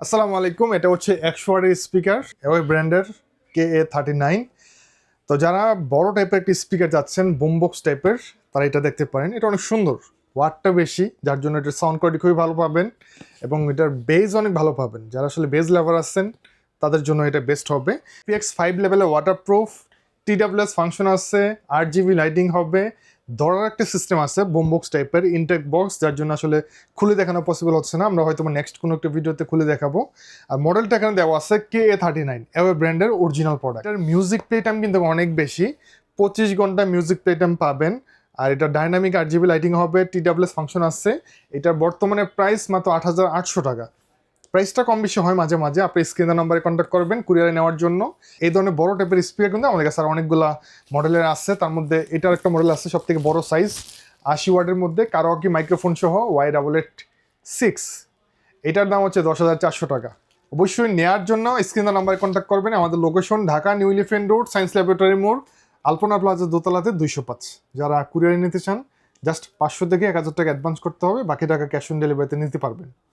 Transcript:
আসসালামু আলাইকুম। এটা হচ্ছে 100 ওয়াটের স্পিকার এওয়ে ব্র্যান্ডের KA39। তো যারা বড় টাইপের একটি স্পিকার যাচ্ছেন বুমবক্স টাইপের, তারা এটা দেখতে পারেন। এটা অনেক সুন্দর, ওয়াটটা বেশি, যার জন্য এটার সাউন্ড কোয়ালিটি খুবই ভালো পাবেন এবং এটার বেজ অনেক ভালো পাবেন। যারা আসলে বেজ লাভার আছেন তাদের জন্য এটা বেস্ট হবে। PX5 লেভেলে ওয়াটারপ্রুফ, TWS ফাংশন আছে, RGB লাইটিং হবে, ধরার একটা সিস্টেম আছে বুমবক্স টাইপের ইনটেক বক্স, যার জন্য আসলে খুলে দেখানো পসিবল হচ্ছে না। আমরা হয়তো নেক্সট কোনো একটা ভিডিওতে খুলে দেখাবো। আর মডেলটা এখানে দেওয়া আছে KA39 এওয়ে ব্র্যান্ডের অরিজিনাল প্রোডাক্ট। এটার মিউজিক প্লে টাইম কিন্তু অনেক বেশি, 25 ঘন্টা মিউজিক প্লে টাইম পাবেন। আর এটা ডাইনামিক RGB লাইটিং হবে, TWS ফাংশন আছে। এটার বর্তমানে প্রাইস মাত্র 8,800 টাকা। প্রাইসটা কম বেশি হয় মাঝে মাঝে। আপনি স্ক্রিনের নাম্বারে কন্ট্যাক্ট করবেন কুরিয়ারে নেওয়ার জন্য। এই ধরনের বড় টাইপের স্পিকার কিন্তু আমাদের কাছে আর অনেকগুলা মডেলের আছে। তার মধ্যে এটার একটা মডেল আছে সব থেকে বড় সাইজ, 80 ওয়াটের মধ্যে, কারাওকে মাইক্রোফোন সহ, Y88 6। এটার দাম হচ্ছে 10,400 টাকা। অবশ্যই নেওয়ার জন্য স্ক্রিনের নাম্বারে কন্ট্যাক্ট করবেন। আমাদের location Dhaka new elephant road, science laboratory মোড়, আলপনা প্লাজা দোতলাতে 205। যারা কুরিয়ারে নিতে চান জাস্ট 500 থেকে 1,000 টাকা অ্যাডভান্স করতে হবে, বাকি টাকা ক্যাশ অন ডেলিভারিতে নিতে পারবেন।